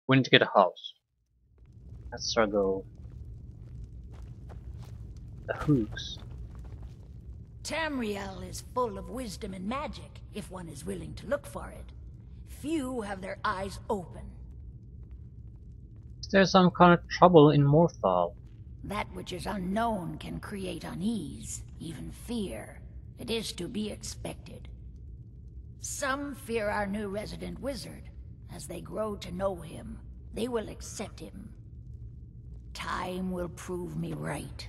We need to get a house. That's our goal. The hooks. Tamriel is full of wisdom and magic, if one is willing to look for it. Few have their eyes open. Is there some kind of trouble in Morthal? That which is unknown can create unease, even fear. It is to be expected. Some fear our new resident wizard. As they grow to know him, they will accept him. Time will prove me right.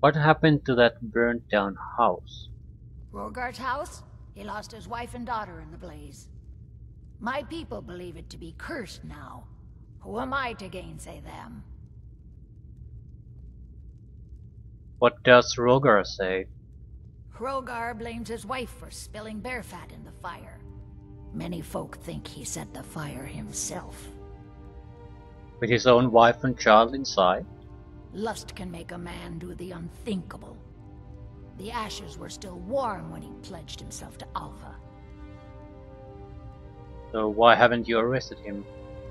What happened to that burnt down house? Rogar's house? He lost his wife and daughter in the blaze. My people believe it to be cursed now. Who am I to gainsay them? What does Rogar say? Rogar blames his wife for spilling bear fat in the fire. Many folk think he set the fire himself. With his own wife and child inside? Lust can make a man do the unthinkable. The ashes were still warm when he pledged himself to Alva. So why haven't you arrested him?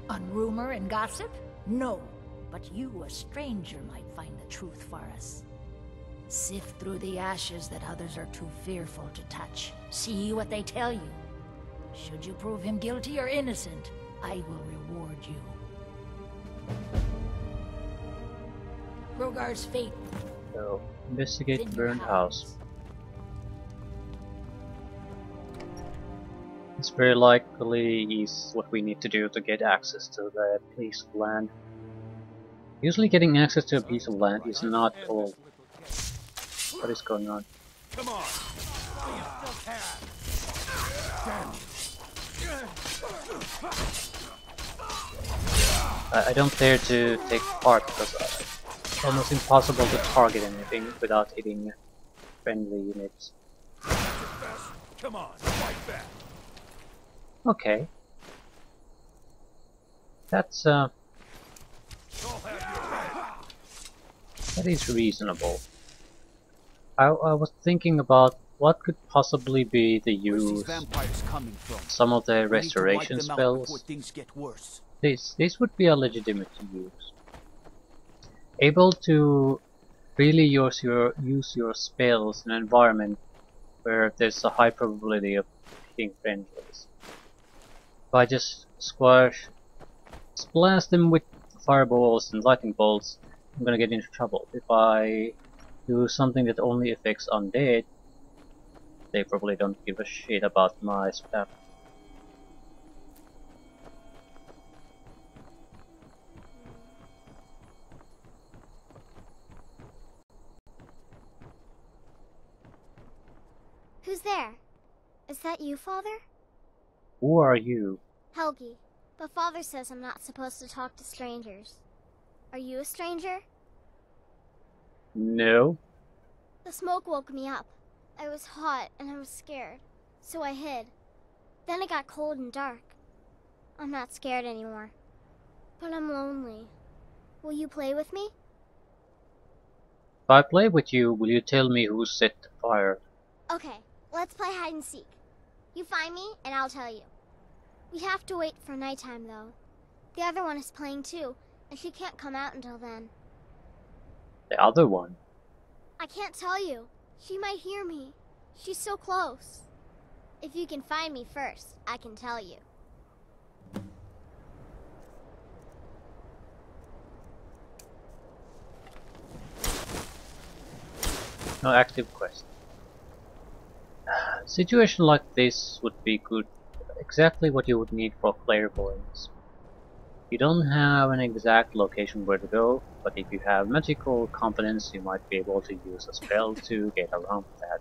On rumor and gossip? No. But you, a stranger, might find the truth for us. Sift through the ashes that others are too fearful to touch. See what they tell you. Should you prove him guilty or innocent, I will reward you. Rogar's fate. So, investigate burned house. It's very likely is what we need to do to get access to the piece of land. Usually getting access to a piece of land is not all. What is going on? Come on. I don't dare to take part because it's almost impossible to target anything without hitting friendly units. Come on, fight back. Okay. That's that is reasonable. I was thinking about what could possibly be the use some of the restoration spells. This would be a legitimate use. Able to really use your spells in an environment where there's a high probability of hitting friendlies. If I just blast them with fireballs and lightning bolts, I'm gonna get into trouble. If I do something that only affects undead, they probably don't give a shit about my spell. Who's there? Is that you, Father? Who are you? Helgi. But Father says I'm not supposed to talk to strangers. Are you a stranger? No. The smoke woke me up. I was hot and I was scared, so I hid. Then it got cold and dark. I'm not scared anymore. But I'm lonely. Will you play with me? If I play with you, will you tell me who set the fire? Okay, let's play hide and seek. You find me and I'll tell you. We have to wait for nighttime though. The other one is playing too, and she can't come out until then. The other one? I can't tell you. She might hear me. She's so close. If you can find me first, I can tell you. No active quest. Situation like this would be good. Exactly what you would need for clairvoyance. You don't have an exact location where to go, but if you have magical confidence, you might be able to use a spell to get around that.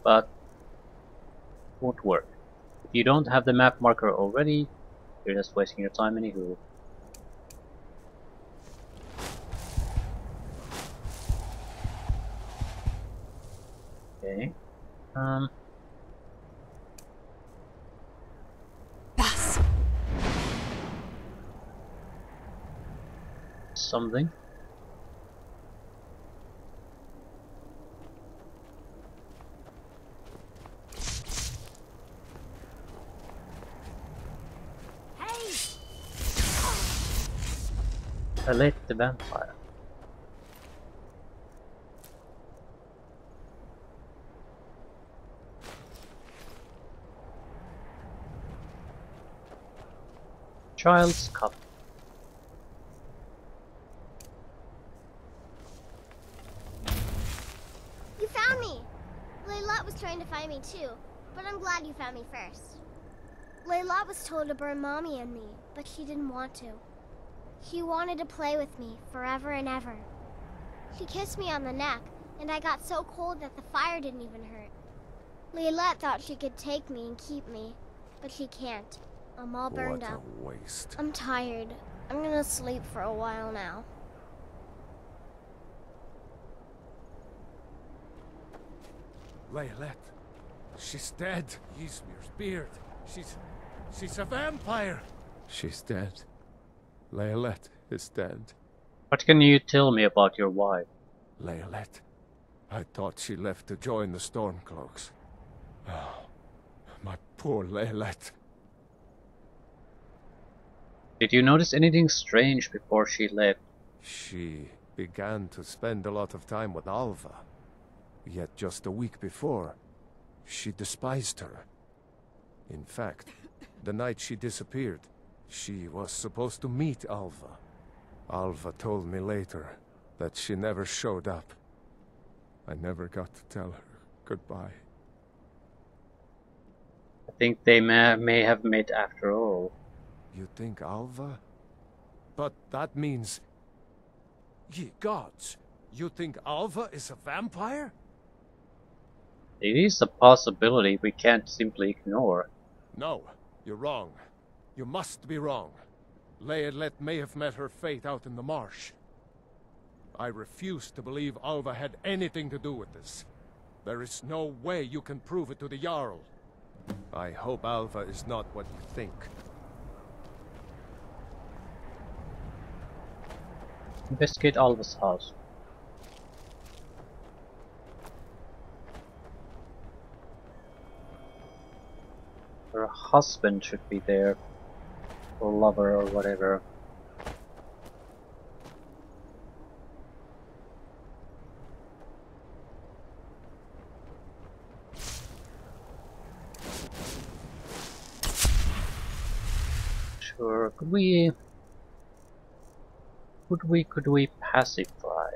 But it won't work. If you don't have the map marker already, you're just wasting your time anywho. Okay. Something. Elite the vampire. Child's cup. You found me! Layla was trying to find me too, but I'm glad you found me first. Layla was told to burn Mommy and me, but she didn't want to. She wanted to play with me forever and ever. She kissed me on the neck, and I got so cold that the fire didn't even hurt. Layla thought she could take me and keep me, but she can't. I'm all burned up. What a waste. I'm tired. I'm gonna sleep for a while now. Laylet. She's dead. Ysmir's beard. She's a vampire. She's dead. Laylet is dead. What can you tell me about your wife? Laylet. I thought she left to join the Stormcloaks. Oh, my poor Laylet. Did you notice anything strange before she left? She began to spend a lot of time with Alva. Yet just a week before, she despised her. In fact, the night she disappeared, she was supposed to meet Alva. Alva told me later that she never showed up. I never got to tell her goodbye. I think they may have met after all. You think Alva? But that means... Ye gods! You think Alva is a vampire? It is a possibility we can't simply ignore. No, you're wrong. You must be wrong. Laylet may have met her fate out in the marsh. I refuse to believe Alva had anything to do with this. There is no way you can prove it to the Jarl. I hope Alva is not what you think. Investigate Alva's house. Her husband should be there. Or lover or whatever. Sure, could we pacify?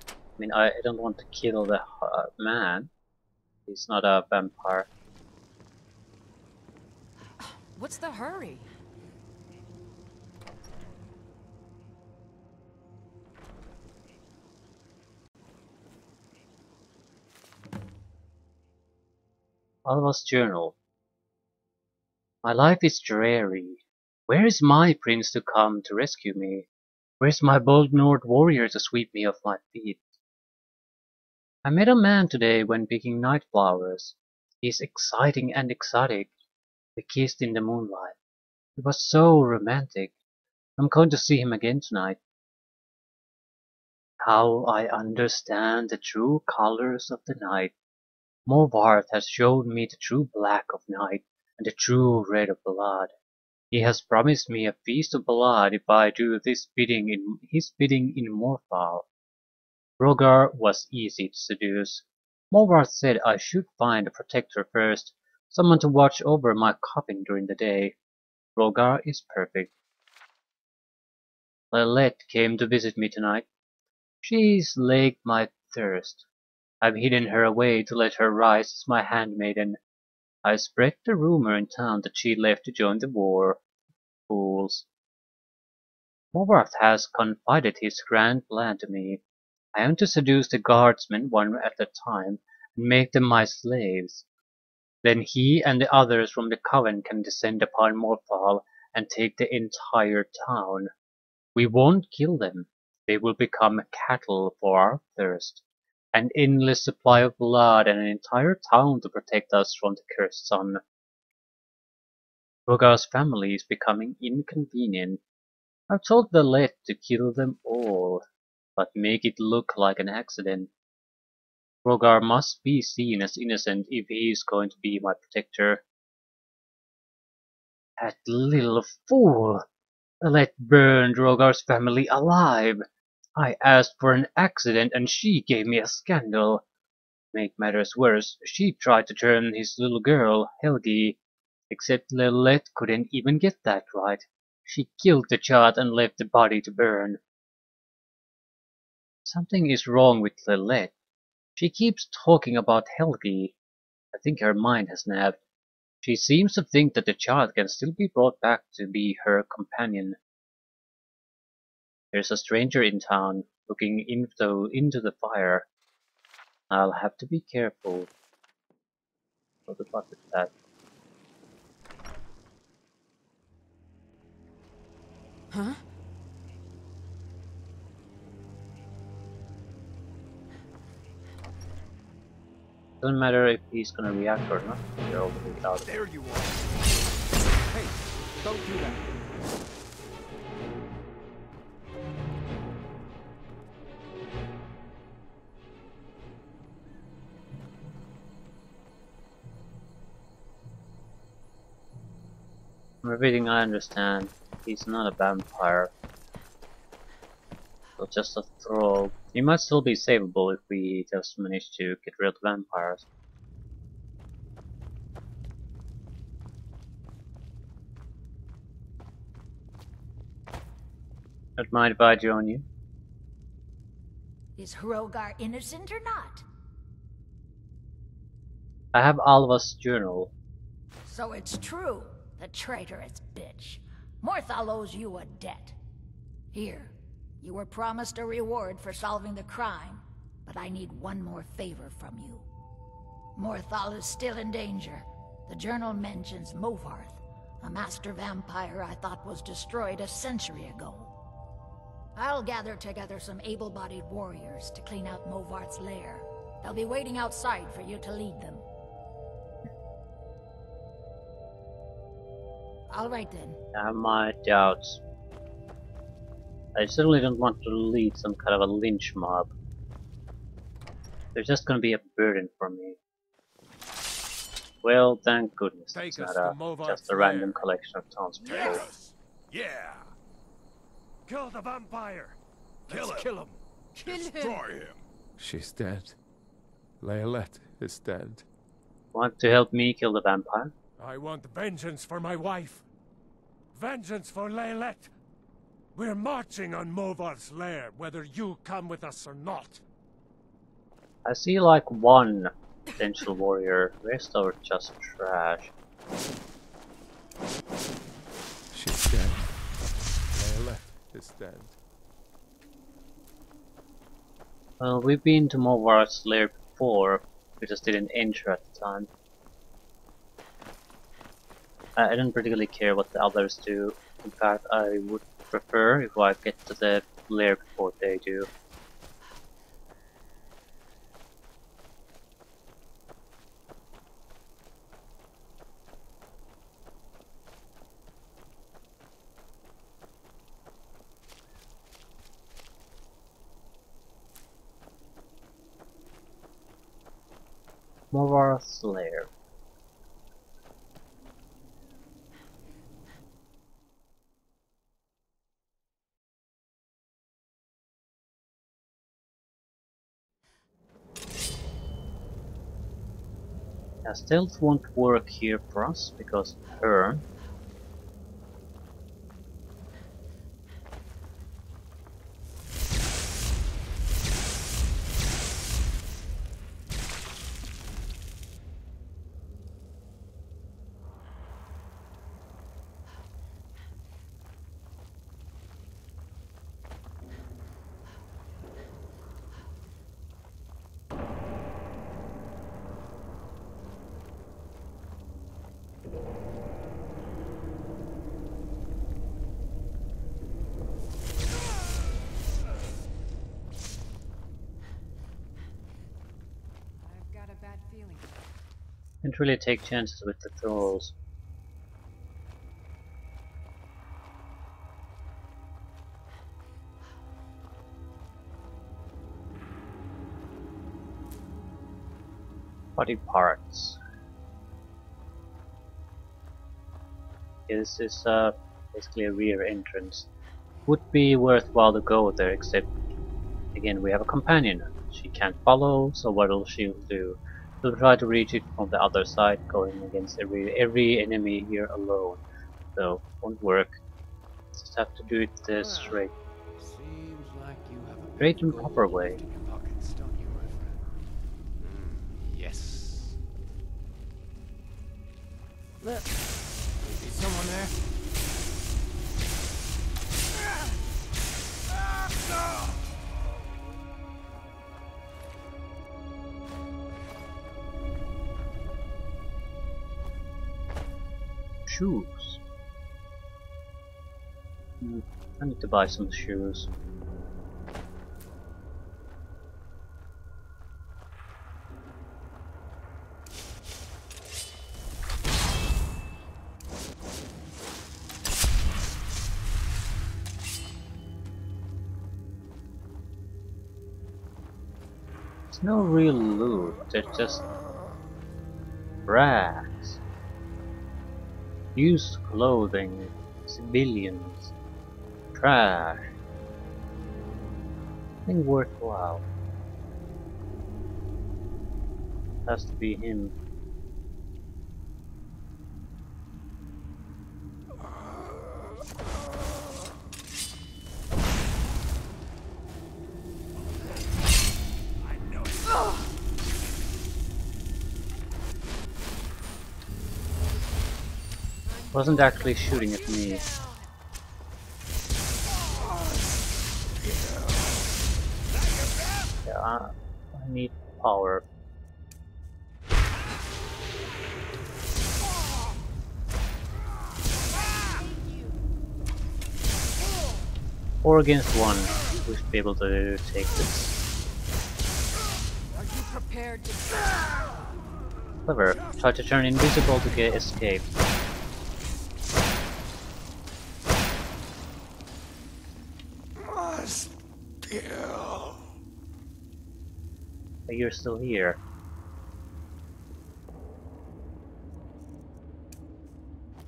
I mean, I don't want to kill the man. He's not a vampire. What's the hurry? Alva's journal. My life is dreary. Where is my prince to come to rescue me? Where is my bold Nord warrior to sweep me off my feet? I met a man today when picking night flowers. He's exciting and exotic. We kissed in the moonlight. It was so romantic. I'm going to see him again tonight. How I understand the true colors of the night. Morthal has shown me the true black of night and the true red of blood. He has promised me a feast of blood if I do his bidding in Morthal. Rogar was easy to seduce. Morthal said I should find a protector first, someone to watch over my coffin during the day. Rogar is perfect. Lilette came to visit me tonight. She's slaked my thirst. I've hidden her away to let her rise as my handmaiden. I spread the rumor in town that she left to join the war. Fools. Morthal has confided his grand plan to me. I am to seduce the guardsmen one at a time and make them my slaves. Then he and the others from the coven can descend upon Morthal and take the entire town. We won't kill them. They will become cattle for our thirst. An endless supply of blood and an entire town to protect us from the cursed sun. Rogar's family is becoming inconvenient. I've told Lilette to kill them all, but make it look like an accident. Rogar must be seen as innocent if he is going to be my protector. That little fool! Let burn Drogar's family alive! I asked for an accident and she gave me a scandal. Make matters worse, she tried to turn his little girl, Helgi. Except Lilith couldn't even get that right. She killed the child and left the body to burn. Something is wrong with Lilith. She keeps talking about Helgi. I think her mind has snapped. She seems to think that the child can still be brought back to be her companion. There's a stranger in town, looking into the fire. I'll have to be careful. What the fuck is that? Huh? Doesn't matter if he's gonna react or not. They're already out. There you are. Hey, don't do that. From everything I understand, he's not a vampire. But just a thrall. He might still be savable if we just manage to get rid of the vampires. Don't mind if I join you. Is Hrogar innocent or not? I have Alva's journal. So it's true, the traitorous bitch. Morthal owes you a debt. Here, you were promised a reward for solving the crime, but I need one more favor from you. Morthal is still in danger. The journal mentions Movarth, a master vampire I thought was destroyed a century ago. I'll gather together some able-bodied warriors to clean out Movarth's lair. They'll be waiting outside for you to lead them. All right then. I have my doubts. I certainly don't want to lead some kind of a lynch mob. They're just gonna be a burden for me. Well, thank goodness it's not just a random collection of townspeople. Take us. Yeah. Kill the vampire. Kill him. Destroy him. She's dead. Lilith is dead. Want to help me kill the vampire? I want vengeance for my wife. Vengeance for Lilith. We're marching on Movarth's lair, whether you come with us or not. I see like one potential warrior. Rest are just trash. She's dead. Lilith is dead. Well, we've been to Movarth's lair before. We just didn't enter at the time. I don't particularly care what the others do. In fact, I would prefer if I get to the lair before they do. Movarth's lair. Yeah, stealth won't work here for us because of her. I've got a bad feeling. Can't really take chances with the thralls. Body parts. This is basically a rear entrance. Would be worthwhile to go there, except again we have a companion. She can't follow, so what will she do? She'll try to reach it from the other side, going against every enemy here alone. So won't work. Just have to do it the straight Seems like you have a straight bit and of gold proper way. left in your pockets, don't you, my friend? Yes. Look, is someone there? Shoes. I need to buy some shoes. There's no real loot, there's just rags, used clothing, civilians, trash. Nothing worthwhile. Has to be him. Wasn't actually shooting at me. Yeah, I need power. Four against one, we should be able to take this. Are you prepared to... Clever. Try to turn invisible to get escape. Must kill. But you're still here.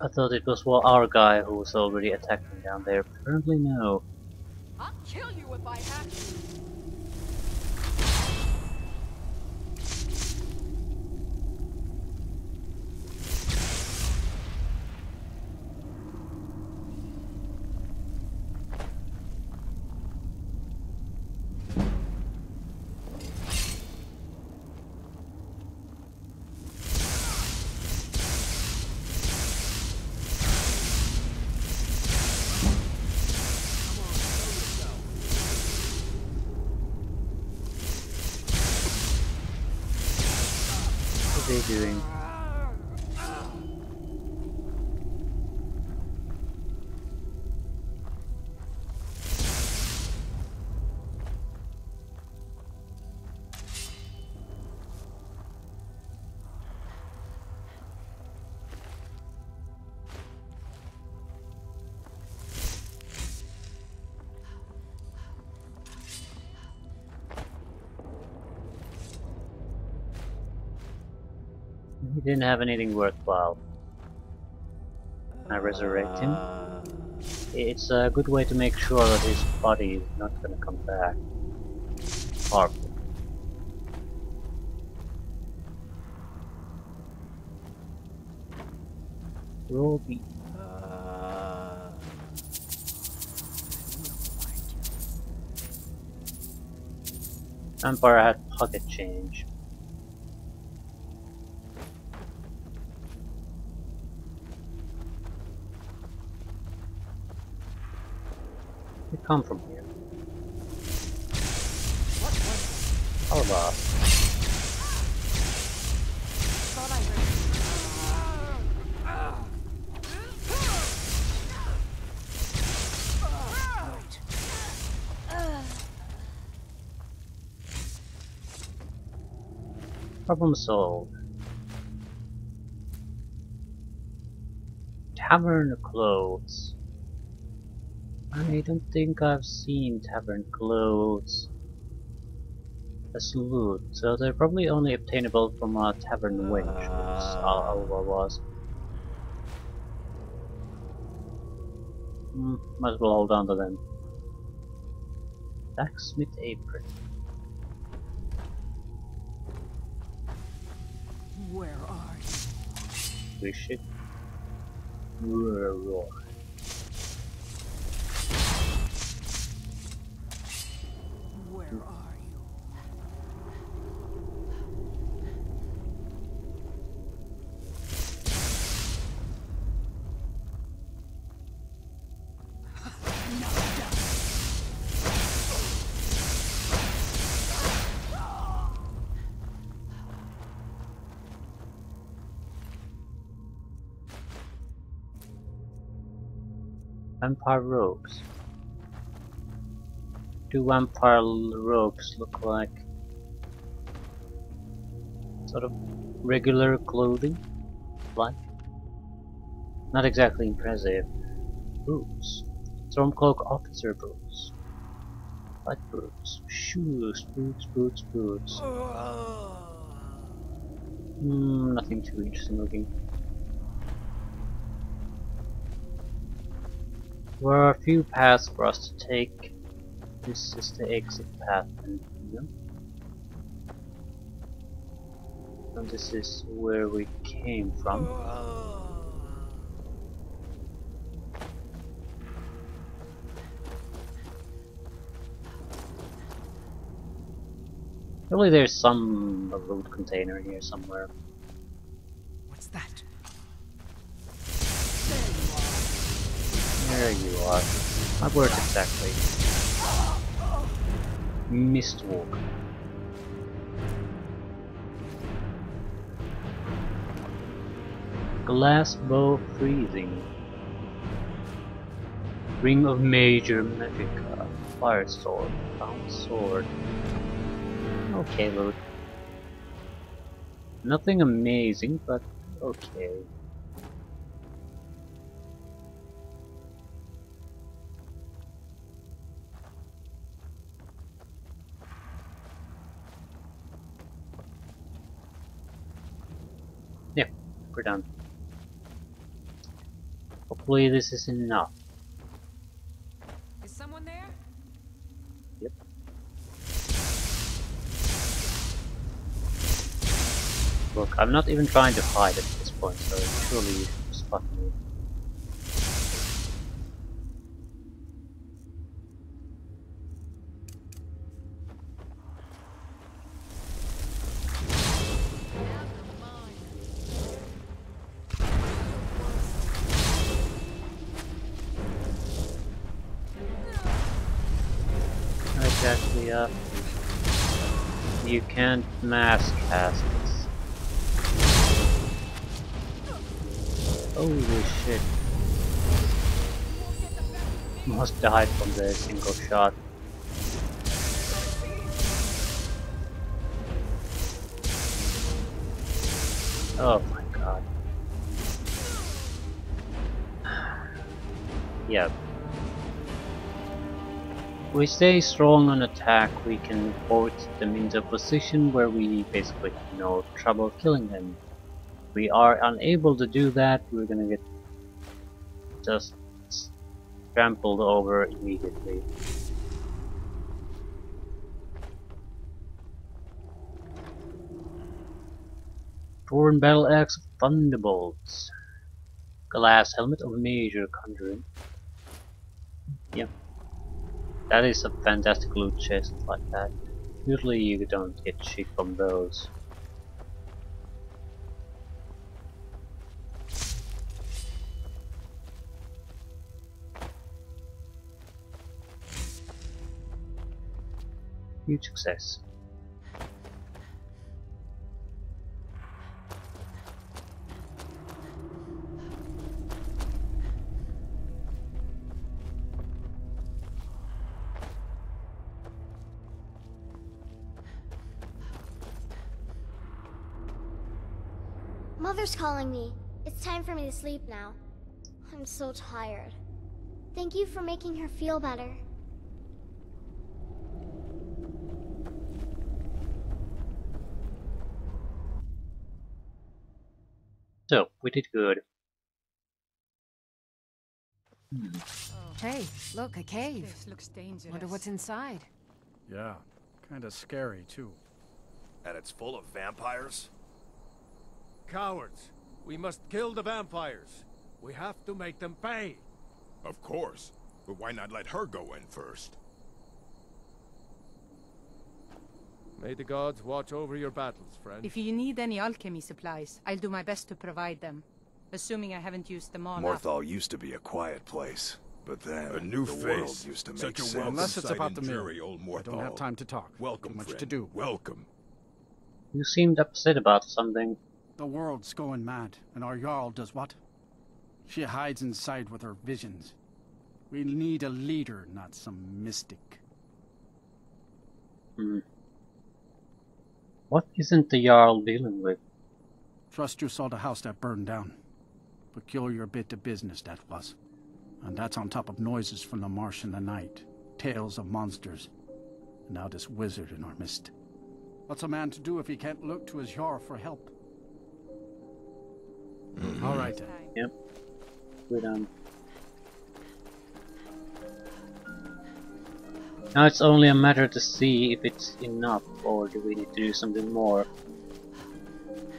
I thought it was our guy who was already attacking down there. Apparently no. I'll kill you if I have to. What are they doing? He didn't have anything worthwhile. I resurrect him. It's a good way to make sure that his body is not gonna come back. Powerful. Roll B. Vampire had pocket change. They come from here. How about? Thought I Problem solved. Tavern clothes. I don't think I've seen tavern clothes as loot, so they're probably only obtainable from a tavern wench, which Alva was. Might as well hold on to them. Blacksmith apron. Where are you? Wish it. Roar. Where are you? Vampire robes. Do vampire robes look like sort of regular clothing? Like? Not exactly impressive. Boots. Stormcloak officer boots. Light boots. Shoes. Boots. Nothing too interesting looking. There are a few paths for us to take. This is the exit path, and this is where we came from. Probably there's some loot container here somewhere. What's that? There you are. My words exactly. Mistwalk. Glass bow freezing. Ring of Major Magica. Fire sword. Found sword. Okay, loot. Nothing amazing, but okay. Yeah, we're done. Hopefully this is enough. Is someone there? Yep. Look, I'm not even trying to hide at this point, so surely you should spot me. Exactly, you can't mass cast this. Holy shit. Almost died from the single shot. Oh my god. Yeah. If we stay strong on attack, we can force them into a position where we basically have no trouble killing them. If we are unable to do that, we're gonna get just trampled over immediately. Torn Battle Axe of Thunderbolts. Glass Helmet of Major Conjuring. Yep. That is a fantastic loot chest like that. Usually you don't get shit from those. Huge success. Mother's calling me. It's time for me to sleep now. I'm so tired. Thank you for making her feel better. So, we did good. Oh, Hey, look, a cave. This looks dangerous. Wonder what's inside. Yeah, kinda scary too. And it's full of vampires? Cowards! We must kill the vampires. We have to make them pay. Of course. But why not let her go in first? May the gods watch over your battles, friend. If you need any alchemy supplies, I'll do my best to provide them. Assuming I haven't used them all up. Morthal used to be a quiet place, but then A new the face. world used to make Such a sense. welcome Unless it's sight about in the mill. dreary old I Morthal. don't have time to talk. Welcome, Too much friend. to do. Welcome. You seemed upset about something. The world's going mad, and our Jarl does what? She hides inside with her visions. We need a leader, not some mystic. What isn't the Jarl dealing with? Trust you saw the house that burned down. Peculiar bit of business that was. And that's on top of noises from the marsh in the night. Tales of monsters. And now this wizard in our midst. What's a man to do if he can't look to his Jarl for help? All right then. Yep. We're done. Now it's only a matter to see if it's enough, or do we need to do something more.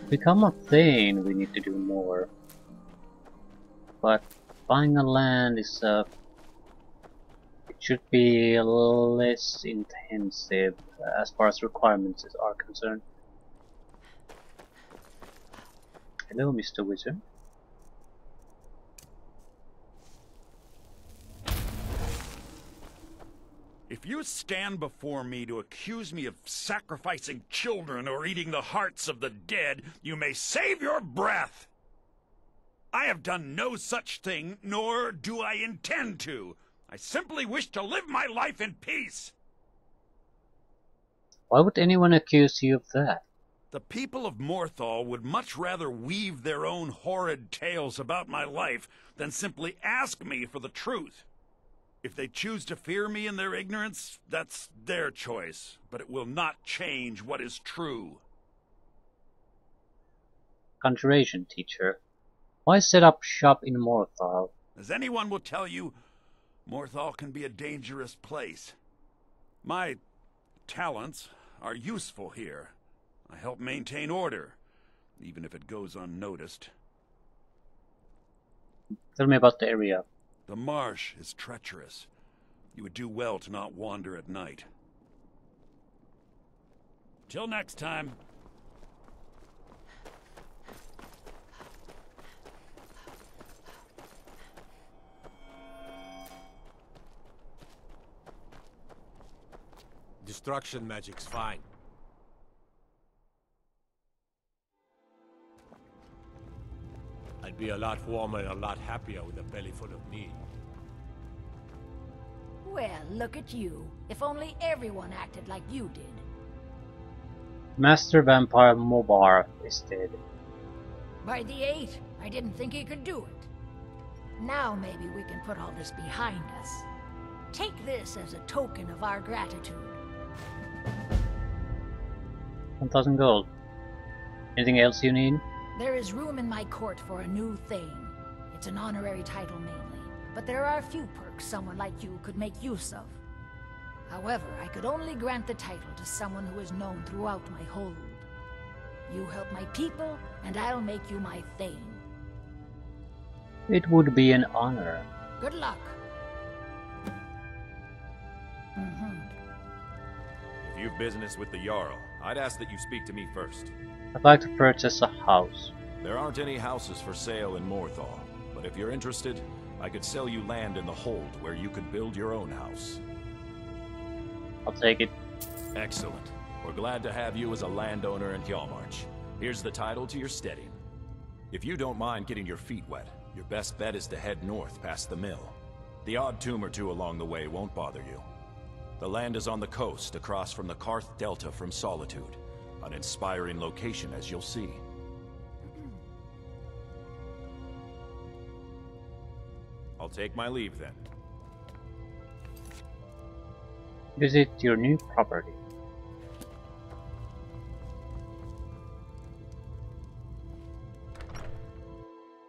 Become a thing, we need to do more. But buying a land is it should be a little less intensive as far as requirements are concerned. Hello, Mr. Wizard. If you stand before me to accuse me of sacrificing children or eating the hearts of the dead, you may save your breath. I have done no such thing, nor do I intend to. I simply wish to live my life in peace. Why would anyone accuse you of that? The people of Morthal would much rather weave their own horrid tales about my life than simply ask me for the truth. If they choose to fear me in their ignorance, that's their choice, but it will not change what is true. Conjuration teacher. Why set up shop in Morthal? As anyone will tell you, Morthal can be a dangerous place. My talents are useful here. I help maintain order, even if it goes unnoticed. Tell me about the area. The marsh is treacherous. You would do well to not wander at night. Till next time. Destruction magic's fine. I'd be a lot warmer and a lot happier with a belly full of meat. Well, look at you. If only everyone acted like you did. Master Vampire Mobar is dead. By the 8, I didn't think he could do it. Now maybe we can put all this behind us. Take this as a token of our gratitude. 1,000 gold. Anything else you need? There is room in my court for a new thing. It's an honorary title mainly, but there are a few perks someone like you could make use of. However, I could only grant the title to someone who is known throughout my hold. You help my people, and I'll make you my thane. It would be an honor. Good luck. If you've business with the Jarl, I'd ask that you speak to me first. I'd like to purchase a house. There aren't any houses for sale in Morthal, but if you're interested, I could sell you land in the hold where you could build your own house. I'll take it. Excellent. We're glad to have you as a landowner in Hjalmarch. Here's the title to your steading. If you don't mind getting your feet wet, your best bet is to head north past the mill. The odd tomb or two along the way won't bother you. The land is on the coast, across from the Karth Delta from Solitude. An inspiring location, as you'll see. I'll take my leave then. Visit your new property.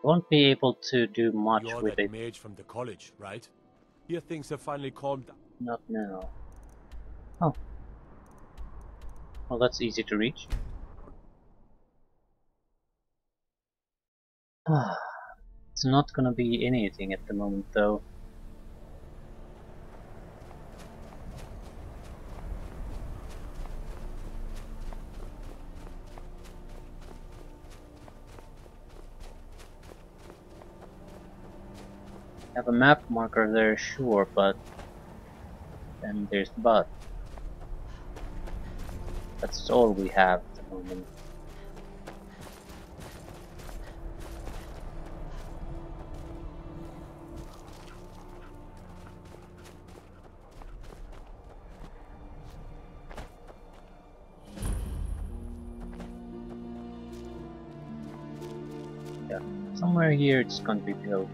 Won't be able to do much You're with that it. mage from the college, right? Here things have finally calmed down. Not now. Oh. Well, that's easy to reach. It's not gonna be anything at the moment, though. I have a map marker there, sure, but then there's but. That's all we have at the moment. Yeah, somewhere here it's going to be built.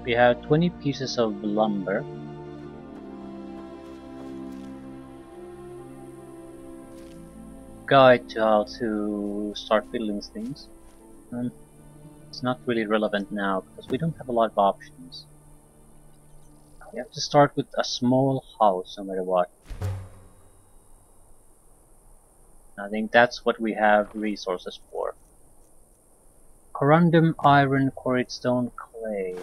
We have 20 pieces of lumber. Guide to how to start building things. It's not really relevant now because we don't have a lot of options. We have to start with a small house no matter what. I think that's what we have resources for. Corundum, iron, quarried stone, clay.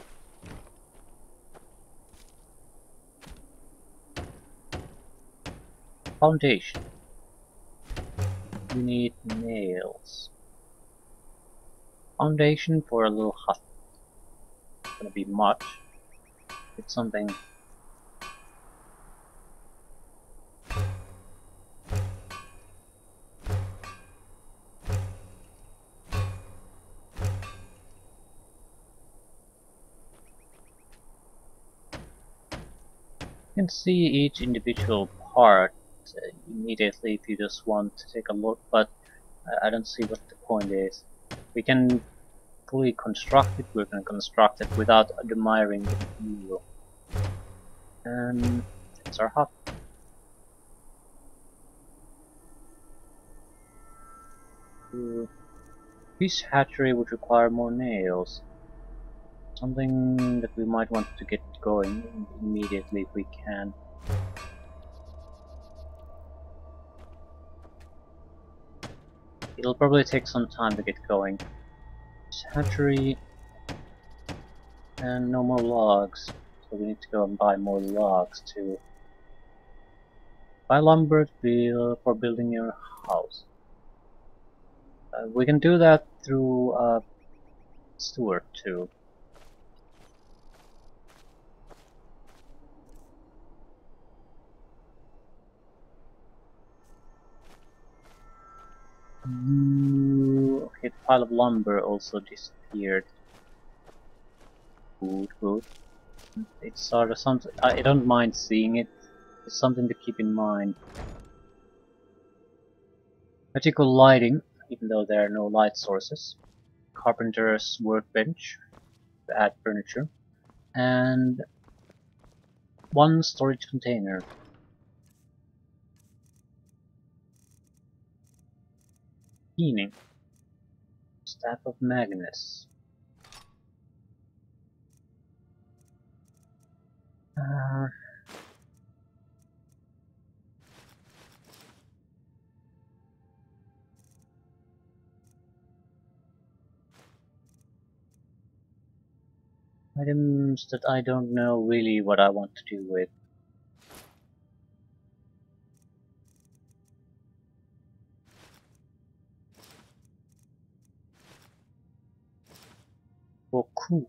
Foundation. We need nails. Foundation for a little hut. Not gonna be much. It's something. You can see each individual part immediately if you just want to take a look, but I don't see what the point is. We can fully construct it, we can construct it without admiring the view. And it's our hut. Fish hatchery would require more nails. Something that we might want to get going immediately if we can. It'll probably take some time to get going. Hatchery and no more logs, so we need to go and buy more logs to buy lumber for building your house. We can do that through Stewart too. Okay, the pile of lumber also disappeared. Good. It's sort of something. I don't mind seeing it. It's something to keep in mind. Magical lighting, even though there are no light sources. Carpenter's workbench to add furniture, and one storage container. Healing. Staff of Magnus. Items that I don't know really what I want to do with. Oh, cool.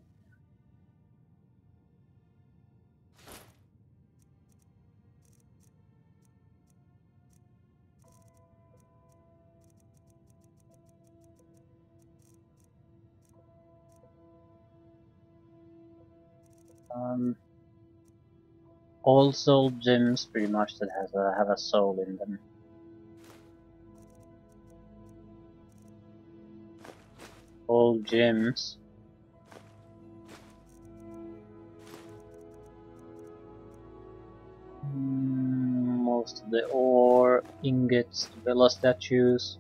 All soul gems, pretty much, that have a soul in them. All gems. Most of the ore, ingots, Bella statues.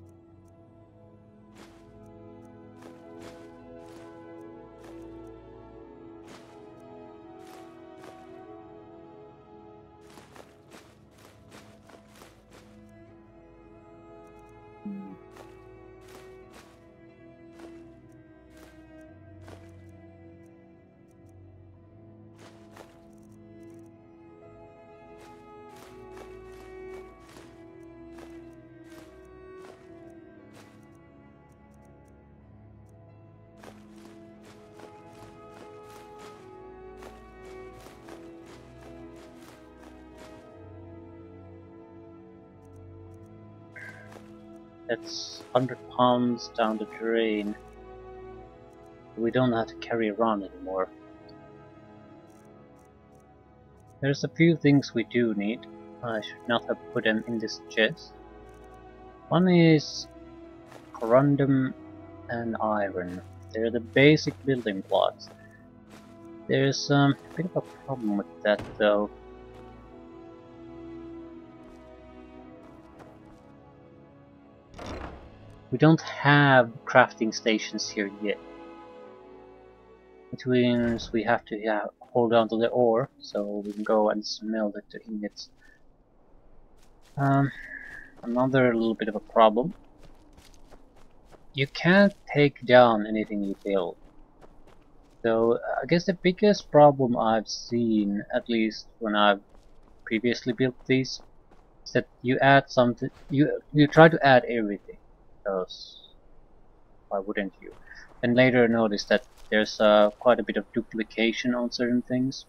That's 100 pounds down the drain. We don't have to carry around anymore. There's a few things we do need. I should not have put them in this chest. One is corundum and iron. They're the basic building blocks. There's a bit of a problem with that though. We don't have crafting stations here yet. Which means we have to hold on to the ore so we can go and smelt it to ingots. Another little bit of a problem. You can't take down anything you build. So I guess the biggest problem I've seen, at least when I've previously built these, is that you add something. You try to add everything, because why wouldn't you? And later notice that there's quite a bit of duplication on certain things,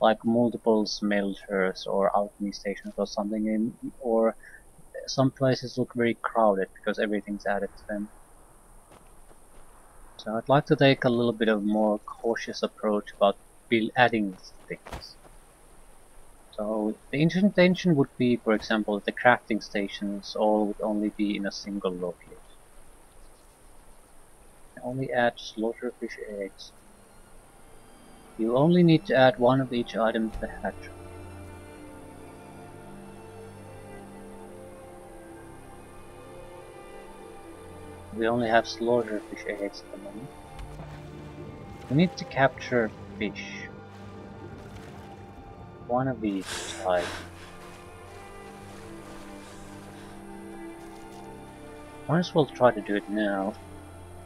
like multiple smelters or alchemy stations or something, or some places look very crowded because everything's added to them. So I'd like to take a little bit of more cautious approach about adding things. So the intention would be, for example, the crafting stations all would only be in a single location. Only add slaughterfish eggs. You only need to add one of each item to the hatchery. We only have slaughterfish eggs at the moment. We need to capture fish. One of each type. Might as well try to do it now.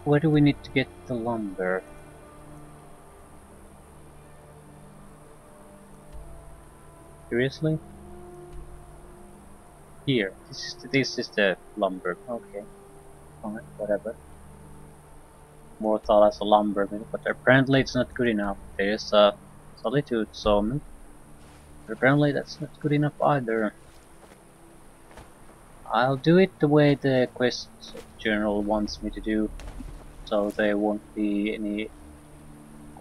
Where do we need to get the lumber? Seriously? Here. This is the lumber. Okay. Fine, whatever. Morthal has a lumber mill, but apparently it's not good enough. There's a solitude sawmill, but apparently that's not good enough either. I'll do it the way the quest journal wants me to do, so there won't be any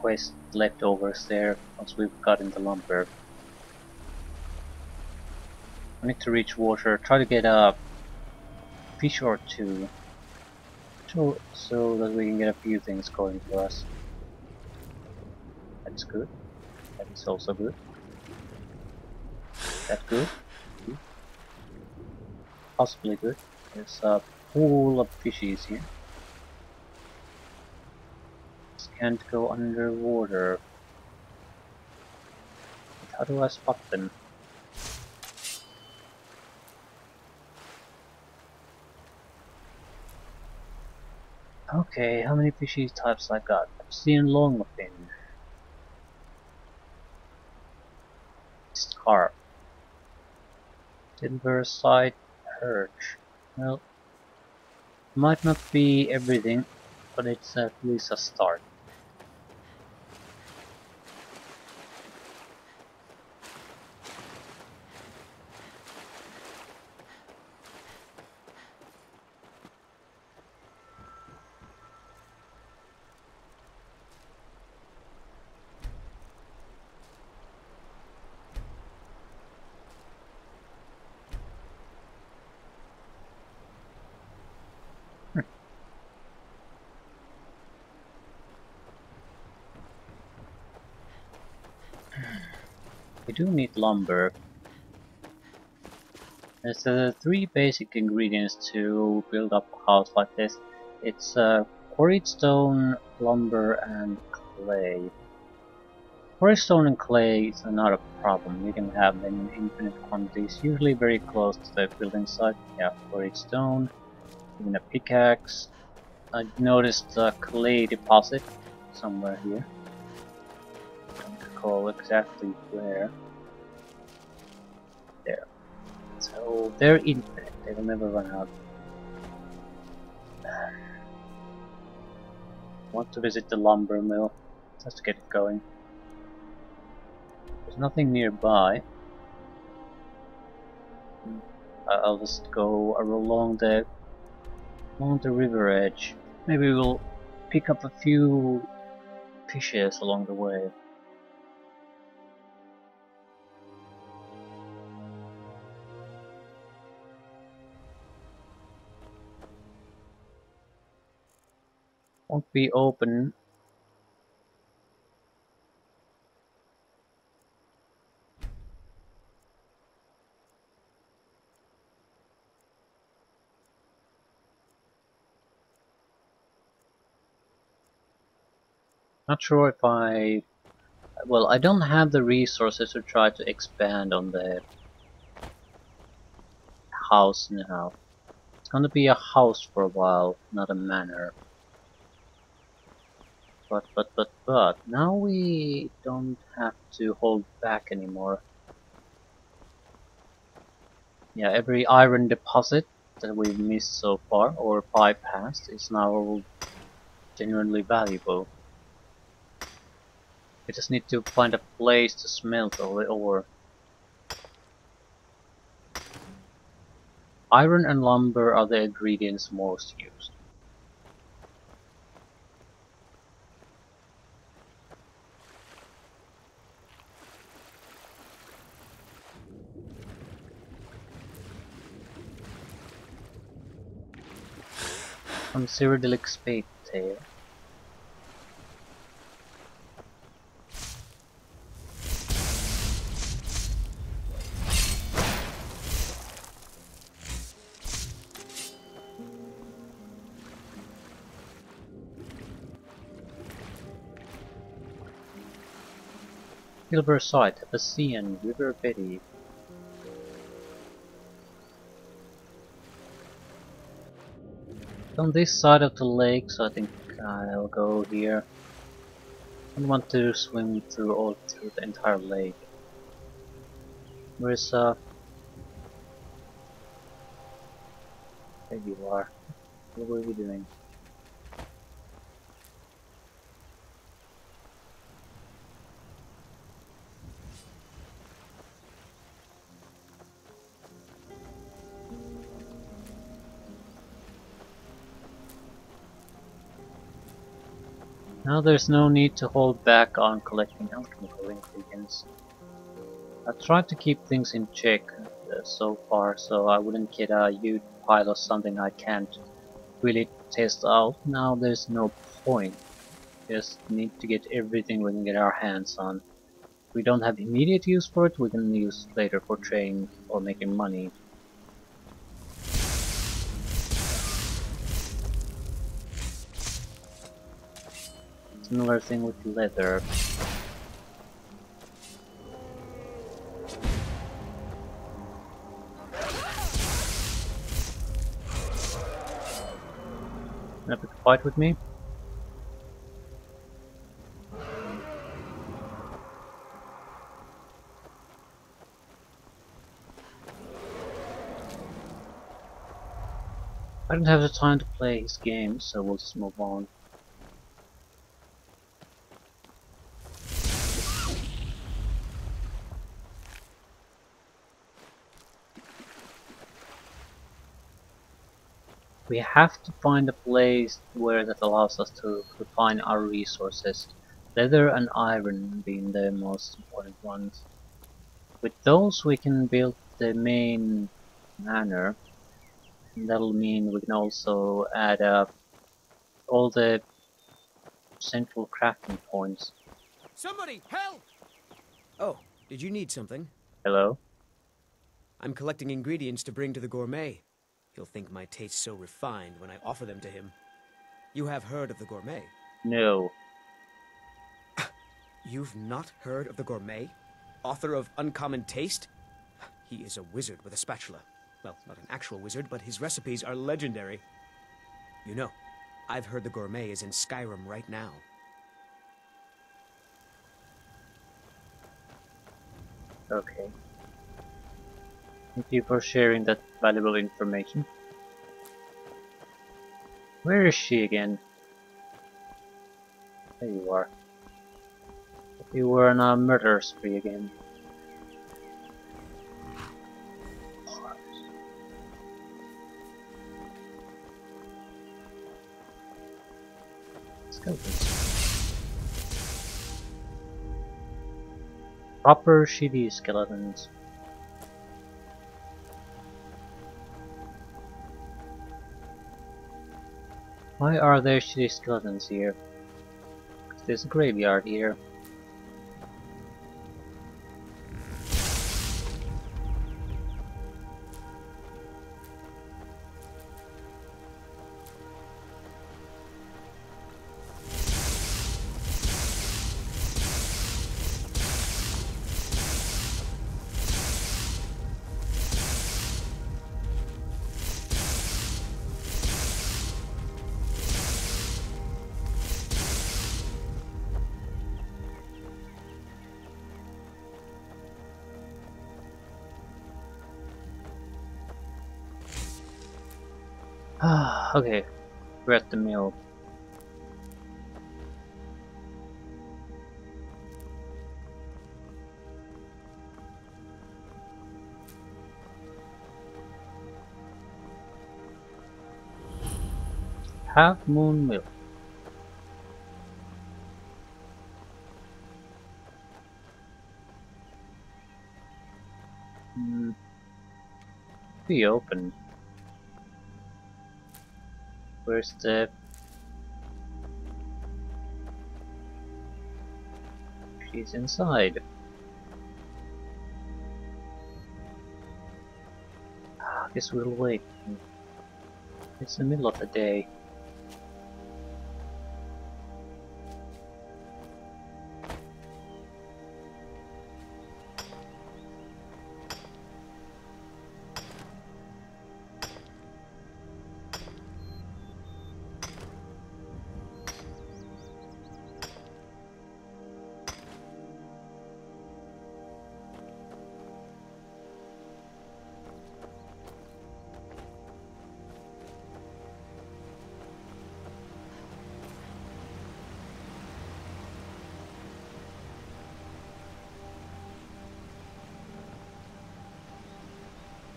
quest leftovers there once we've gotten the lumber. I need to reach water, try to get a fish or two, so that we can get a few things going for us. That's good. That is also good. That's good. Possibly good. There's a pool of fishies here. Just can't go underwater. But how do I spot them? Okay, how many fishy types I got? I've seen longfin, scarp, silver side perch. Well, might not be everything, but it's at least a start. We do need lumber. There's 3 basic ingredients to build up a house like this. It's quarried stone, lumber, and clay. Quarried stone and clay is not a problem. You can have them in infinite quantities, usually very close to the building site. Yeah, quarried stone, even a pickaxe. I noticed a clay deposit somewhere here. Don't recall exactly where. There. So they're infinite, they will never run out. Want to visit the lumber mill, just to get it going. There's nothing nearby. I'll just go along the On the river edge. Maybe we'll pick up a few fishes along the way. Won't be open. Not sure if well, I don't have the resources to try to expand on the house now. It's gonna be a house for a while, not a manor. But now we don't have to hold back anymore. Yeah, every iron deposit that we've missed so far or bypassed is now genuinely valuable. We just need to find a place to smelt all the ore. Iron and lumber are the ingredients most used. Some Cyrodiilic spade tail. Silver site, Abyssinian River Betty. On this side of the lake, so I think I'll go here. I don't want to swim through the entire lake. Where's there you are. What were you doing? Now there's no need to hold back on collecting alchemical ingredients. I tried to keep things in check so far, so I wouldn't get a huge pile of something I can't really test out. Now there's no point. Just need to get everything we can get our hands on. If we don't have immediate use for it, we can use it later for trading or making money. Similar thing with leather. Wanna pick a fight with me? I don't have the time to play his game, so we'll just move on. We have to find a place where that allows us to refine our resources, leather and iron being the most important ones. With those we can build the main manor, and that'll mean we can also add up all the central crafting points. Somebody, help! Oh, did you need something? Hello? I'm collecting ingredients to bring to the gourmet. He'll think my tastes so refined when I offer them to him. You have heard of the gourmet? No. You've not heard of the gourmet? Author of Uncommon Taste? He is a wizard with a spatula. Well, not an actual wizard, but his recipes are legendary. You know, I've heard the gourmet is in Skyrim right now. Okay. Thank you for sharing that valuable information. Where is she again? There you are. You were on a murder spree again. Skeletons. Proper shitty skeletons. Why are there shitty skeletons here? There's a graveyard here. Okay, we're at the mill. Half Moon Mill. Be open. Where's the... She's inside. Guess we'll wait. It's the middle of the day.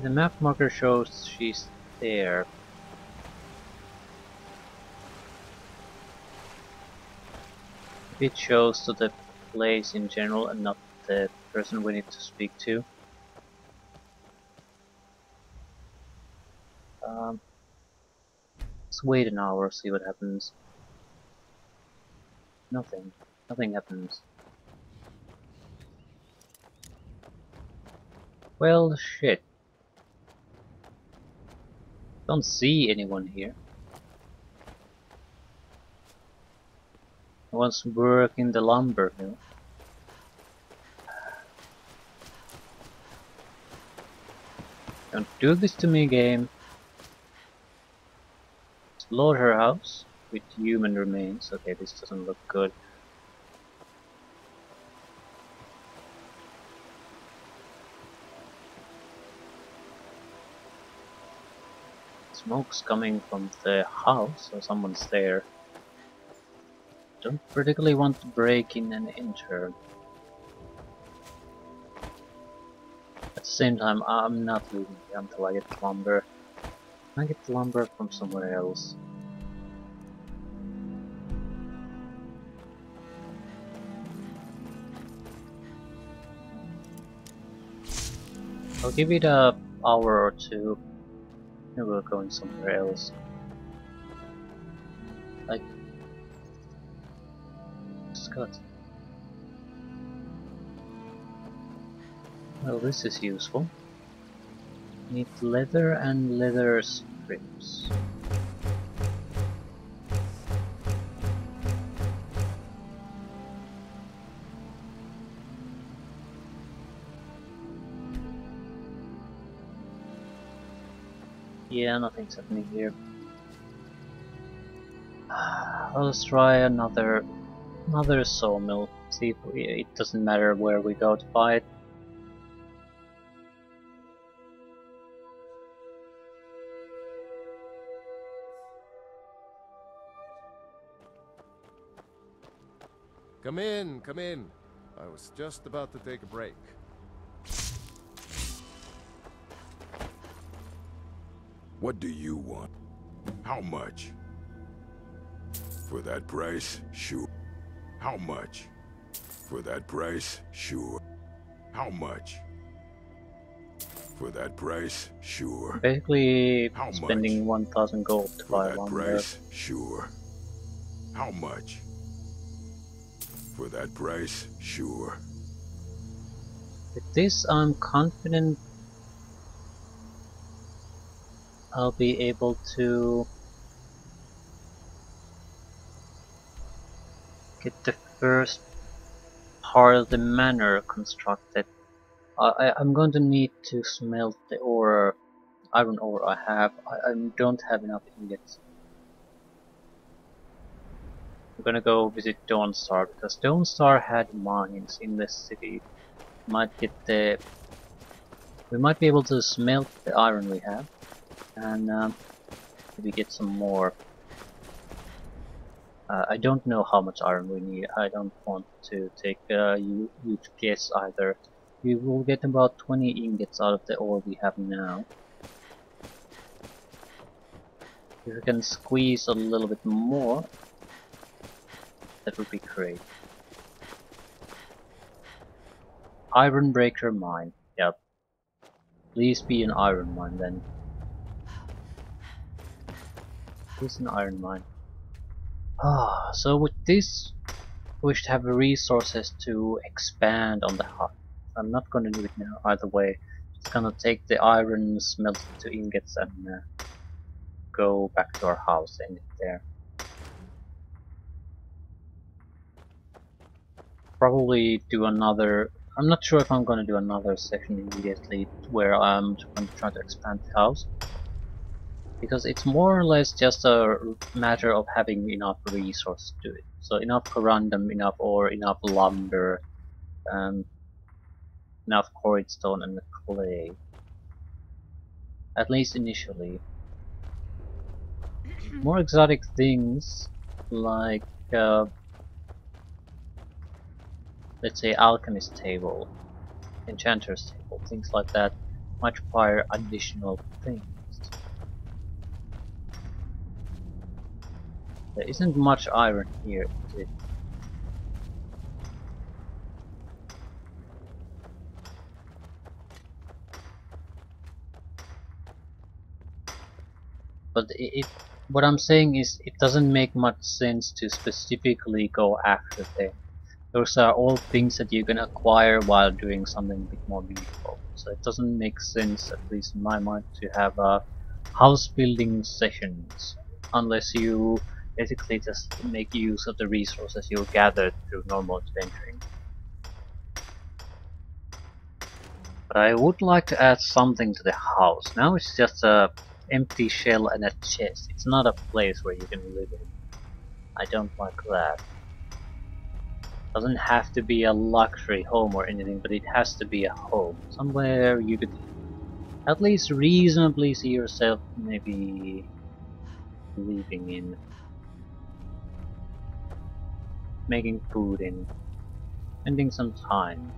The map marker shows she's there. It shows to the place in general and not the person we need to speak to. Let's wait an hour, see what happens. Nothing. Nothing happens. Well, shit. Don't see anyone here. No one's working the lumber mill. Don't do this to me, game. Slaughterhouse with human remains. Okay, this doesn't look good. Smoke's coming from the house, so someone's there. Don't particularly want to break in and enter. At the same time, I'm not leaving here until I get lumber. I get lumber from somewhere else. I'll give it an hour or two. Maybe we're going somewhere else. Like skeleton. Well, this is useful. Need leather and leather strips. Yeah, nothing's happening here. Let's try another sawmill. See if it doesn't matter where we go to buy it. Come in, come in. I was just about to take a break. What do you want? How much? For that price, sure. How much? For that price, sure. How much? For that price, sure. Basically, How spending much? 1,000 gold to For buy that lumber. price, sure. How much? For that price, sure. With this, I'm confident I'll be able to get the first part of the manor constructed. I'm going to need to smelt the ore, iron ore I have. I don't have enough ingots. I'm gonna go visit Dawnstar because Dawnstar had mines in this city. Might get the. We might be able to smelt the iron we have, and maybe get some more. I don't know how much iron we need. I don't want to take a huge guess either. We will get about 20 ingots out of the ore we have now. If we can squeeze a little bit more, that would be great. Iron breaker mine. Yep. Please be an iron mine then. Please an iron mine. Ah, so with this, we should have the resources to expand on the hut. I'm not gonna do it now either way. Just gonna take the iron, smelt it to ingots, and go back to our house and end it there. Probably do another. I'm not sure if I'm gonna do another session immediately where I'm going to try to expand the house. Because it's more or less just a matter of having enough resources to do it. So enough corundum, enough ore, enough lumber, enough quarried stone and clay. At least initially. More exotic things like let's say alchemist table, enchanter's table, things like that might require additional things. There isn't much iron here, is it? But what I'm saying is it doesn't make much sense to specifically go after them. Those are all things that you can acquire while doing something a bit more meaningful. So it doesn't make sense, at least in my mind, to have house building sessions unless you basically just make use of the resources you gathered through normal adventuring. But I would like to add something to the house. Now it's just a empty shell and a chest. It's not a place where you can live in. I don't like that. Doesn't have to be a luxury home or anything, but it has to be a home. Somewhere you could at least reasonably see yourself maybe living in. Making food in. Spending some time.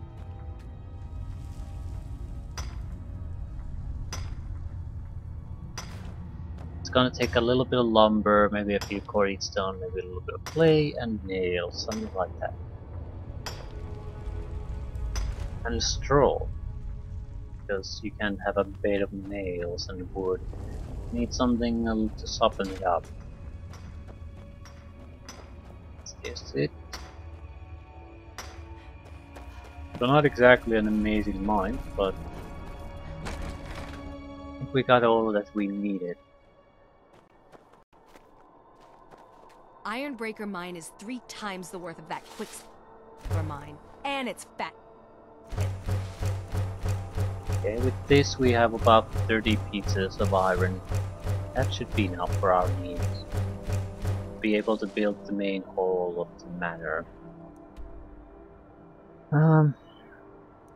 It's gonna take a little bit of lumber, maybe a few quarried stone, maybe a little bit of clay and nails, something like that. And straw, because you can't have a bed of nails and wood. You need something to soften it up. Is it? So not exactly an amazing mine, but I think we got all that we needed. Ironbreaker mine is 3 times the worth of that Quicksilver mine, and it's fat. Okay, with this we have about 30 pieces of iron. That should be enough for our needs. Be able to build the main hall of the manor.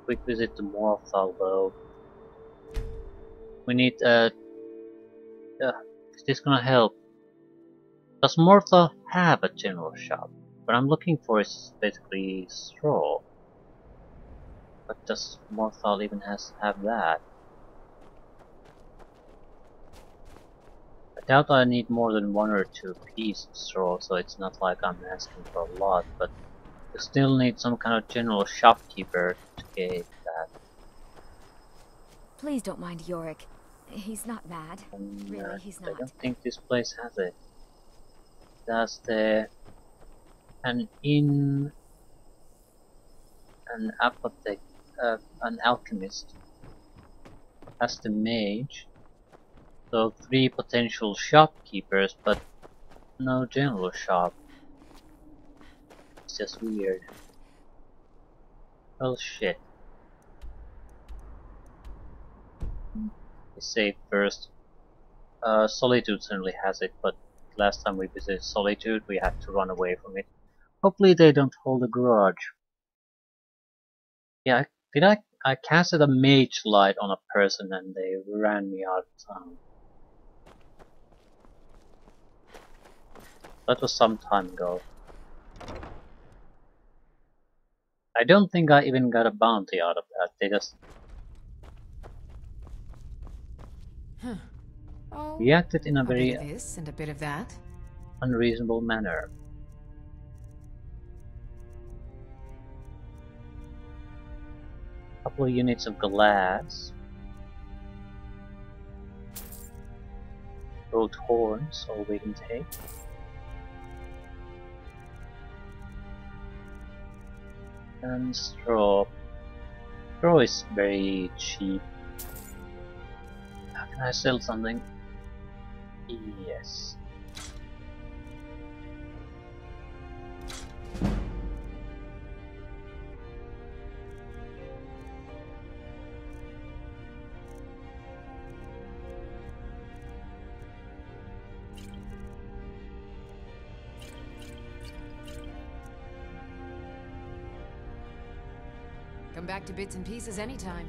Quick visit to Morthal though. We need is this gonna help? Does Morthal have a general shop? What I'm looking for is basically straw. But does Morthal even have that? I doubt I need more than 1 or 2 pieces of straw, so it's not like I'm asking for a lot, but you still need some kind of general shopkeeper to get that. Please don't mind Yorick. He's not mad. Really, he's I not. don't think this place has it. That's an inn, an apothec, an alchemist, as the mage. So 3 potential shopkeepers, but no general shop. It's just weird. Well, shit. We save first. Solitude certainly has it, but last time we visited Solitude, we had to run away from it. Hopefully they don't hold a grudge. Yeah, I casted a mage light on a person and they ran me out of town. That was some time ago. I don't think I even got a bounty out of that. They just reacted in a very bit of this and a bit of that. unreasonable manner. Couple of units of glass. Goat horns, all we can take. And straw. Straw is very cheap. Can I sell something? Yes. Come back to bits and pieces anytime.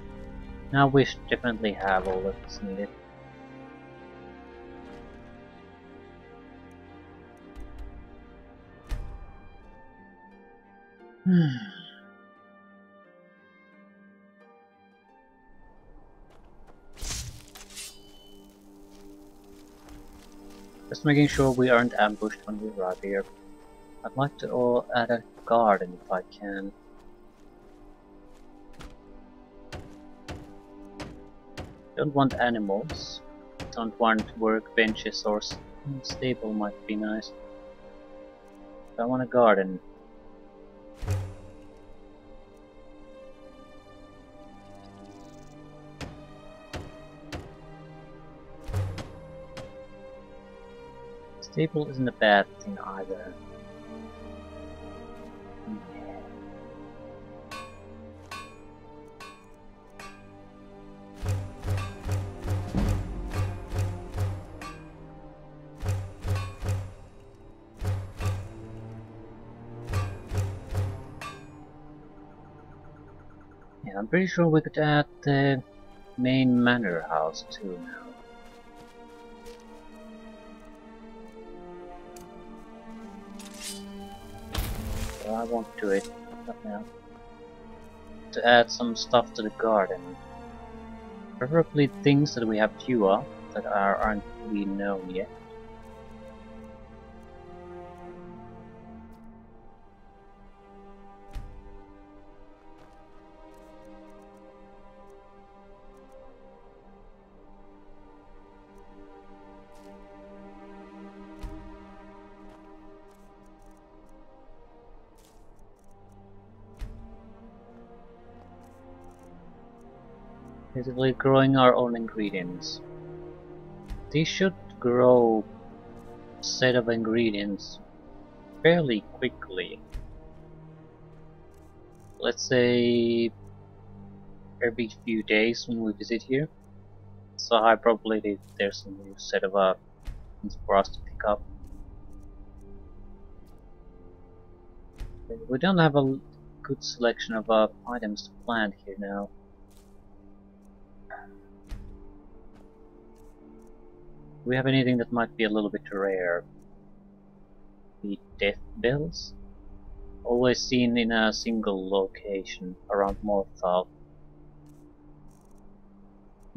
Now we should definitely have all that's needed. Just making sure we aren't ambushed when we arrive here. I'd like to add a garden if I can. Don't want animals. Don't want workbenches or stable might be nice. I want a garden. Stable isn't a bad thing either. Yeah, I'm pretty sure we could add the main manor house too now. So I won't do it, not now. To add some stuff to the garden. Preferably things that we have few of, that aren't really known yet. Basically growing our own ingredients. These should grow a set of ingredients fairly quickly. Let's say every few days when we visit here. So high probability there's a new set of things for us to pick up. We don't have a good selection of items to plant here now. Do we have anything that might be a little bit rare? The death bells? Always seen in a single location around Morthal.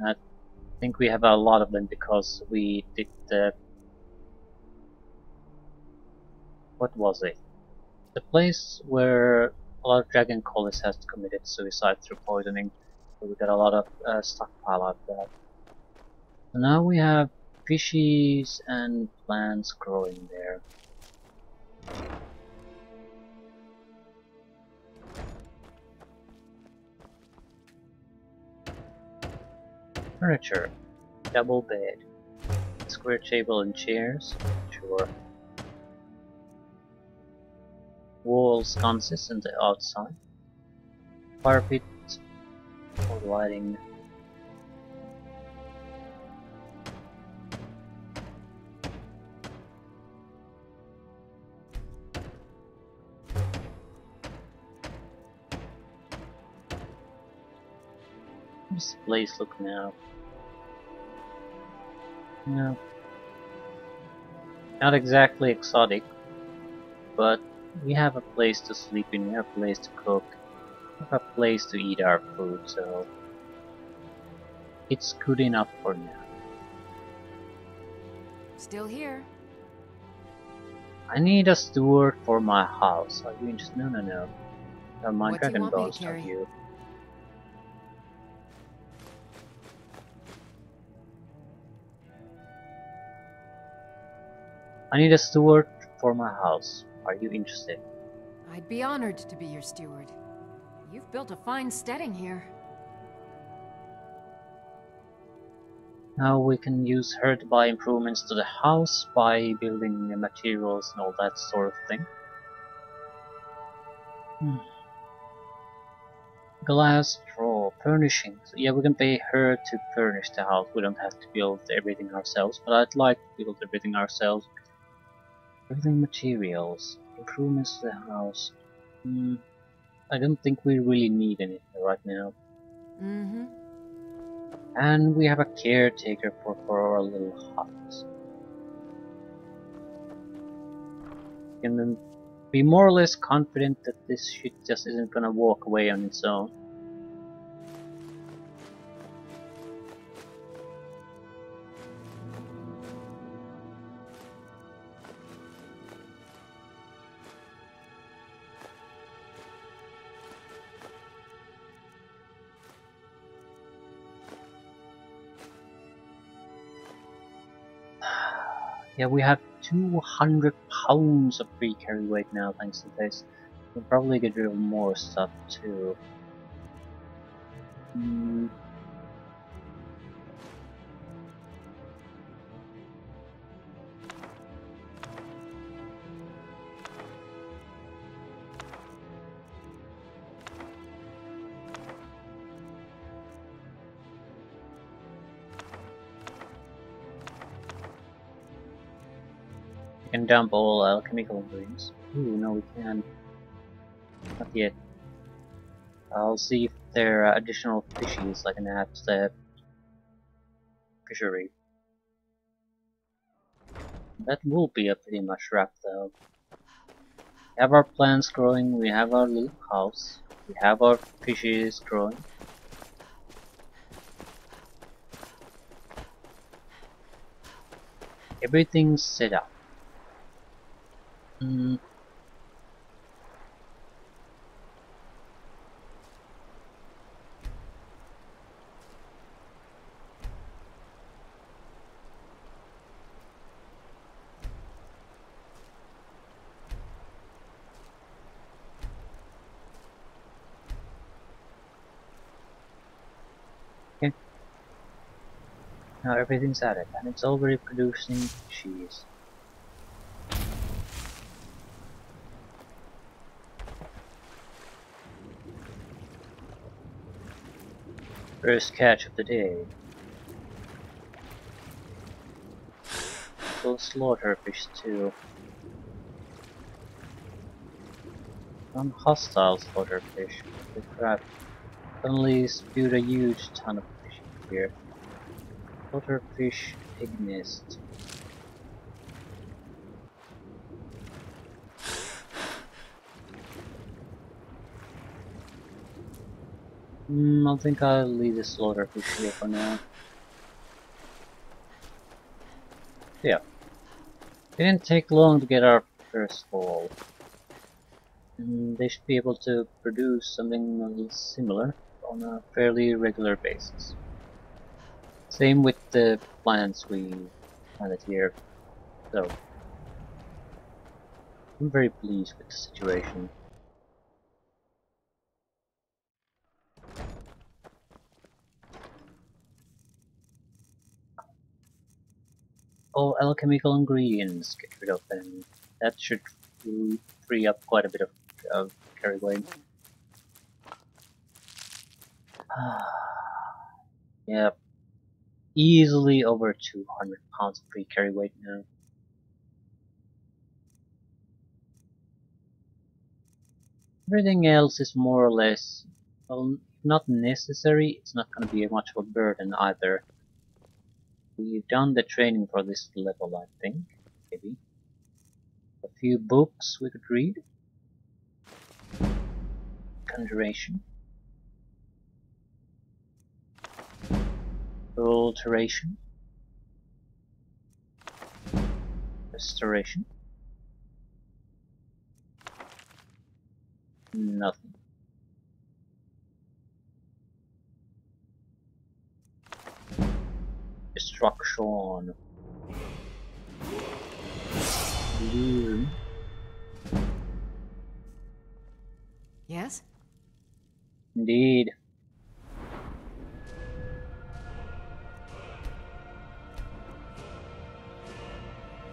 I think we have a lot of them because we did the what was it? The place where a lot of dragon collies has committed suicide through poisoning. So we got a lot of stockpile of that. So now we have fishes and plants growing there. Furniture. Double bed. Square table and chairs. Sure. Wall sconces on the outside. Fire pit for lighting. How does the place look now? No. Not exactly exotic, but we have a place to sleep in, we have a place to cook, we have a place to eat our food, so it's good enough for now. Still here. I need a steward for my house. Are you interested? No, no, no. My What do you dragon want me to bones, not carry? you. I need a steward for my house. Are you interested? I'd be honored to be your steward. You've built a fine steading here. Now we can use her to buy improvements to the house by building the materials and all that sort of thing. Glass, straw, furnishings. Yeah, we can pay her to furnish the house. We don't have to build everything ourselves, but I'd like to build everything ourselves. Building materials, improvements to the house. I don't think we really need anything right now. Mm-hmm. And we have a caretaker for our little hut. And then be more or less confident that this shit just isn't gonna walk away on its own. Yeah, we have 200 pounds of free carry weight now thanks to this. We'll probably get rid of more stuff too. We can dump all alchemical ingredients. Ooh, no we can't. Not yet. I'll see if there are additional fishes I can add to the fishery. That will be a pretty much wrap though. We have our plants growing, we have our little house, we have our fishes growing. Everything's set up. Okay. Now everything's added, and it's already producing cheese. First catch of the day. We'll slaughter fish too. Non-hostile slaughter fish. Holy crap. Suddenly spewed a huge ton of fish here. Slaughter fish pig nest. I think I'll leave the slaughter fish here for now. Yeah. Didn't take long to get our first of all. And they should be able to produce something similar on a fairly regular basis. Same with the plants we planted here. So I'm very pleased with the situation. All alchemical ingredients, get rid of them. That should free up quite a bit of carry weight. Yeah, easily over 200 pounds of free carry weight now. Everything else is more or less, well, not necessary. It's not going to be much of a burden either. We've done the training for this level, I think. Maybe. A few books we could read. Conjuration. Alteration. Restoration. Nothing. Destruction. Lure. Yes? Indeed.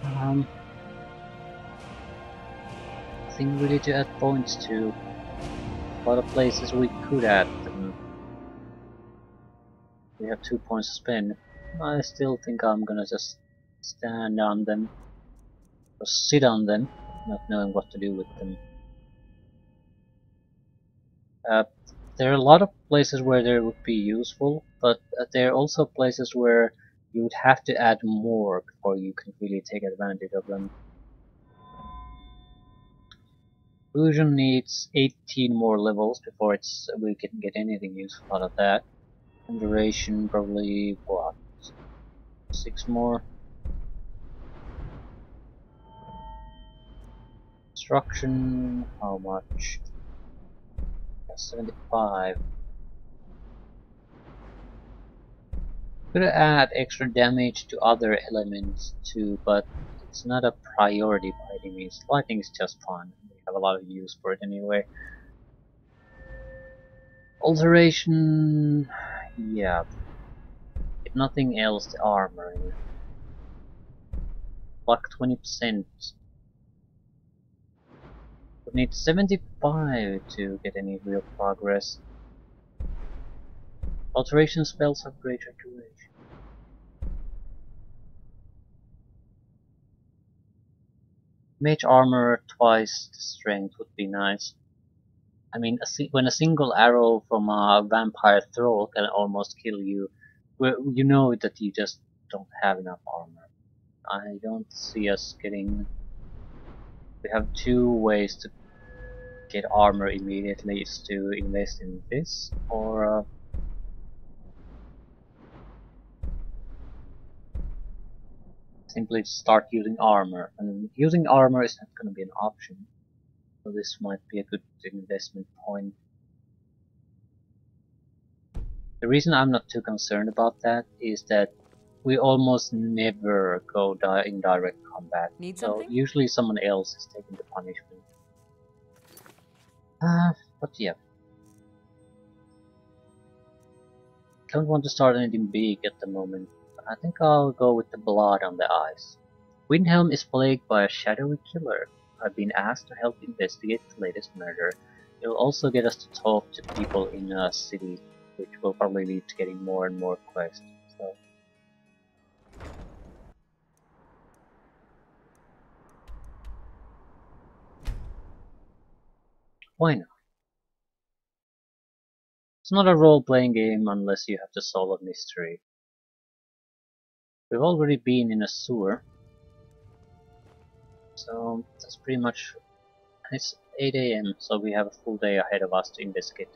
I think we need to add points to a lot of places we could add them. We have 2 points to spend. I still think I'm gonna just stand on them, or sit on them, not knowing what to do with them. There are a lot of places where they would be useful, but there are also places where you would have to add more before you can really take advantage of them. Fusion needs 18 more levels before we can get anything useful out of that. And duration probably what? 6 more. Destruction, how much? 75. Could add extra damage to other elements too, but it's not a priority by any means. Lightning is just fun. We have a lot of use for it anyway. Alteration, yeah. If nothing else, the armoring. Luck 20%. We need 75 to get any real progress. Alteration spells have greater duration. Mage armor twice the strength would be nice. I mean, when a single arrow from a vampire throw can almost kill you, you know that you just don't have enough armor. I don't see us getting... We have 2 ways to get armor immediately. It's to invest in this, or simply start using armor. And using armor is not going to be an option, so this might be a good investment point. The reason I'm not too concerned about that is that we almost never go in direct combat. Need so something? usually someone else is taking the punishment. But yeah. Don't want to start anything big at the moment. I think I'll go with the blood on the eyes. Windhelm is plagued by a shadowy killer. I've been asked to help investigate the latest murder. It'll also get us to talk to people in a city, which will probably lead to getting more and more quests. So. Why not? It's not a role-playing game unless you have to solve a mystery. We've already been in a sewer, so that's pretty much... It's 8 AM, so we have a full day ahead of us to investigate